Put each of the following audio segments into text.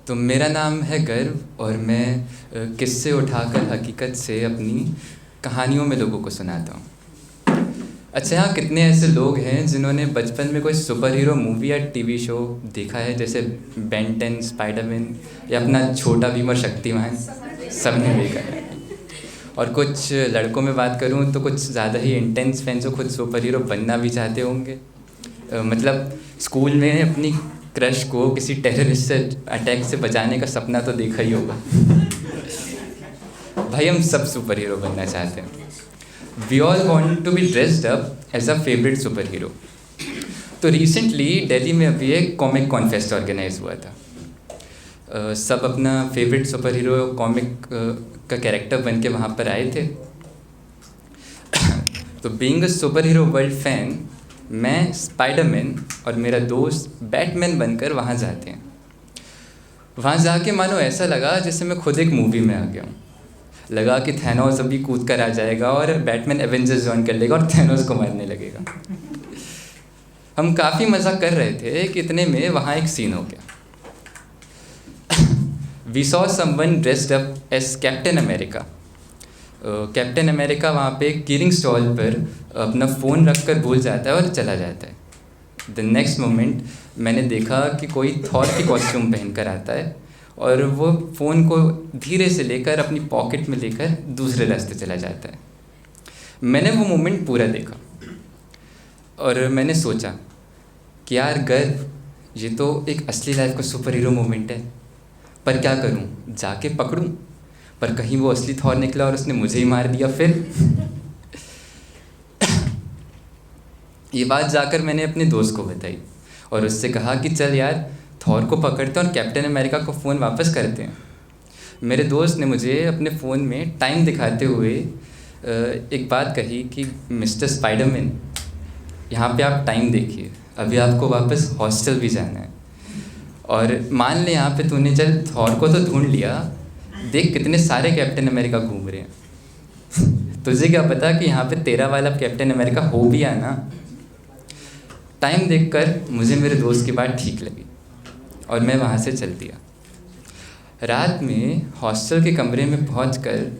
तो मेरा नाम है गर्व और मैं किस्से उठाकर हकीकत से अपनी कहानियों में लोगों को सुनाता हूँ। अच्छा, यहाँ कितने ऐसे लोग हैं जिन्होंने बचपन में कोई सुपर हीरो मूवी या टीवी शो देखा है, जैसे बेन 10, स्पाइडरमैन या अपना छोटा भीम और शक्तिमान। सबने देखा है। और कुछ लड़कों में बात करूँ तो कुछ ज़्यादा ही इंटेंस फैंस जो खुद सुपर हीरो बनना भी चाहते होंगे। मतलब स्कूल में अपनी क्रश को किसी टेररिस्ट से अटैक से बचाने का सपना तो देखा ही होगा। भाई, हम सब सुपर हीरो बनना चाहते हैं। We all want to be dressed up as a favourite super hero. तो रिसेंटली दिल्ली में अभी एक कॉमिक कॉन्फेस्ट ऑर्गेनाइज हुआ था। सब अपना फेवरेट सुपर हीरो कॉमिक का कैरेक्टर बन के वहाँ पर आए थे। तो being a super hero world fan, मैं स्पाइडरमैन और मेरा दोस्त बैटमैन बनकर वहाँ जाते हैं। वहाँ जाके मानो ऐसा लगा जैसे मैं खुद एक मूवी में आ गया हूँ। लगा कि थैनोस अभी कूद कर आ जाएगा और बैटमैन एवेंजर्स ज्वाइन कर लेगा और थैनोस को मारने लगेगा। हम काफ़ी मज़ा कर रहे थे कि इतने में वहाँ एक सीन हो गया। We saw someone dressed up as Captain America. Captain America वहाँ पे कीरिंग स्टॉल पर अपना फ़ोन रख कर भूल जाता है और चला जाता है। द नेक्स्ट मोमेंट मैंने देखा कि कोई थॉर की कॉस्ट्यूम पहन कर आता है और वो फ़ोन को धीरे से लेकर अपनी पॉकेट में लेकर दूसरे रास्ते चला जाता है। मैंने वो मोमेंट पूरा देखा और मैंने सोचा कि यार गर्व, ये तो एक असली लाइफ का सुपर हीरो मोमेंट है। पर क्या करूं, जाके पकड़ूं? पर कहीं वो असली थॉर निकला और उसने मुझे ही मार दिया फिर। ये बात जाकर मैंने अपने दोस्त को बताई और उससे कहा कि चल यार, थॉर को पकड़ते हैं और कैप्टन अमेरिका को फ़ोन वापस करते हैं। मेरे दोस्त ने मुझे अपने फ़ोन में टाइम दिखाते हुए एक बात कही कि मिस्टर स्पाइडरमैन, यहाँ पे आप टाइम देखिए, अभी आपको वापस हॉस्टल भी जाना है। और मान ले यहाँ पे तूने चल थॉर को तो ढूंढ लिया, देख कितने सारे कैप्टन अमेरिका घूम रहे हैं। तुझे क्या पता कि यहाँ पे तेरा वाला कैप्टन अमेरिका हो भी आना। टाइम देखकर मुझे मेरे दोस्त की बात ठीक लगी और मैं वहाँ से चल दिया। रात में हॉस्टल के कमरे में पहुंचकर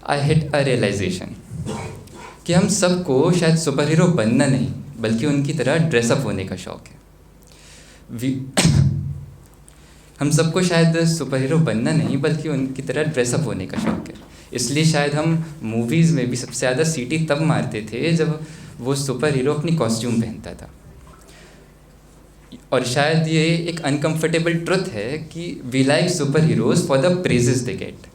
आई हिट अ रियलाइजेशन कि हम सबको शायद सुपर हीरो बनना नहीं बल्कि उनकी तरह ड्रेसअप होने का शौक़ है। हम सबको शायद सुपर हीरो बनना नहीं बल्कि उनकी तरह ड्रेसअप होने का शौक़ है। इसलिए शायद हम मूवीज़ में भी सबसे ज़्यादा सीटी तब मारते थे जब वो सुपर हीरो अपनी कॉस्ट्यूम पहनता था। और शायद ये एक अनकंफर्टेबल ट्रुथ है कि we like super heroes for the praises they get.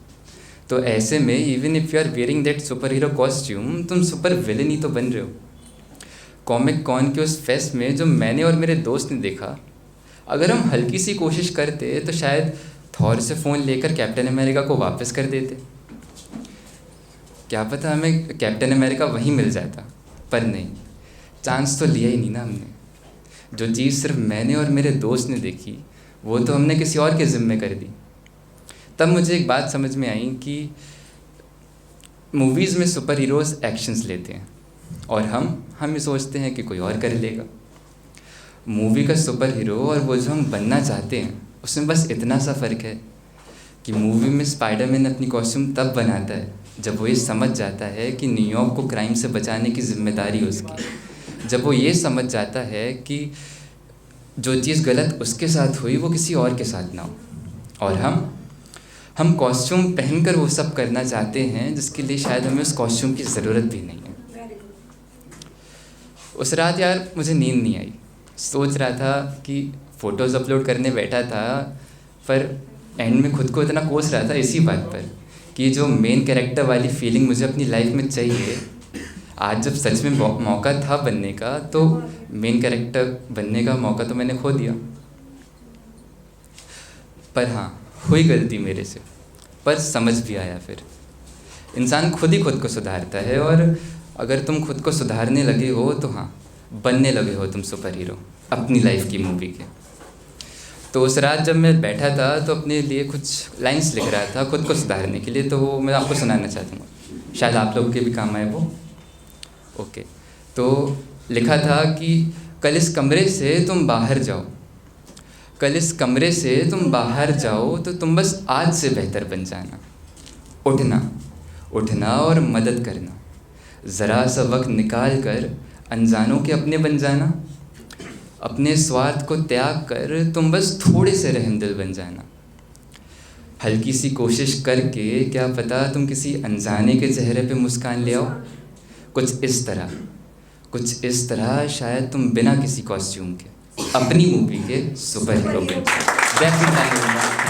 तो ऐसे में even if you are wearing that super hero costume, तुम सुपर विलन ही तो बन रहे हो। कॉमिक कॉन के उस फेस्ट में जो मैंने और मेरे दोस्त ने देखा, अगर हम हल्की सी कोशिश करते तो शायद थॉर से फ़ोन लेकर कैप्टन अमेरिका को वापस कर देते। क्या पता हमें कैप्टन अमेरिका वहीं मिल जाता, पर नहीं, चांस तो लिया ही नहीं ना हमने। जो चीज़ सिर्फ मैंने और मेरे दोस्त ने देखी, वो तो हमने किसी और के ज़िम्मे कर दी। तब मुझे एक बात समझ में आई कि मूवीज़ में सुपर हीरोज़ एक्शंस लेते हैं और हम ये सोचते हैं कि कोई और कर लेगा। मूवी का सुपर हीरो और वो जो हम बनना चाहते हैं, उसमें बस इतना सा फ़र्क है कि मूवी में स्पाइडरमैन अपनी कॉस्ट्यूम तब बनाता है जब वो ये समझ जाता है कि न्यूयॉर्क को क्राइम से बचाने की जिम्मेदारी उसकी। जब वो ये समझ जाता है कि जो चीज़ गलत उसके साथ हुई वो किसी और के साथ ना हो। और हम कॉस्ट्यूम पहनकर वो सब करना चाहते हैं जिसके लिए शायद हमें उस कॉस्ट्यूम की ज़रूरत भी नहीं है। उस रात यार मुझे नींद नहीं आई। सोच रहा था कि फ़ोटोज़ अपलोड करने बैठा था, पर एंड में खुद को इतना कोस रहा था इसी बात पर कि जो मेन कैरेक्टर वाली फीलिंग मुझे अपनी लाइफ में चाहिए, आज जब सच में मौका था बनने का, तो मेन कैरेक्टर बनने का मौका तो मैंने खो दिया। पर हाँ, हुई गलती मेरे से, पर समझ भी आया। फिर इंसान खुद ही खुद को सुधारता है और अगर तुम खुद को सुधारने लगे हो तो हाँ, बनने लगे हो तुम सुपर हीरो अपनी लाइफ की मूवी के। तो उस रात जब मैं बैठा था तो अपने लिए कुछ लाइंस लिख रहा था खुद को सुधारने के लिए, तो वो मैं आपको सुनाना चाहता हूँ, शायद आप लोगों के भी काम आए वो। ओके, तो लिखा था कि कल इस कमरे से तुम बाहर जाओ, कल इस कमरे से तुम बाहर जाओ तो तुम बस आज से बेहतर बन जाना। उठना और मदद करना, ज़रा सा वक्त निकाल कर अनजानों के अपने बन जाना। अपने स्वार्थ को त्याग कर तुम बस थोड़े से रहमदिल बन जाना। हल्की सी कोशिश करके क्या पता तुम किसी अनजाने के चेहरे पे मुस्कान ले आओ। कुछ इस तरह शायद तुम बिना किसी कॉस्ट्यूम के अपनी मूवी के सुपर हीरो बन जाओ।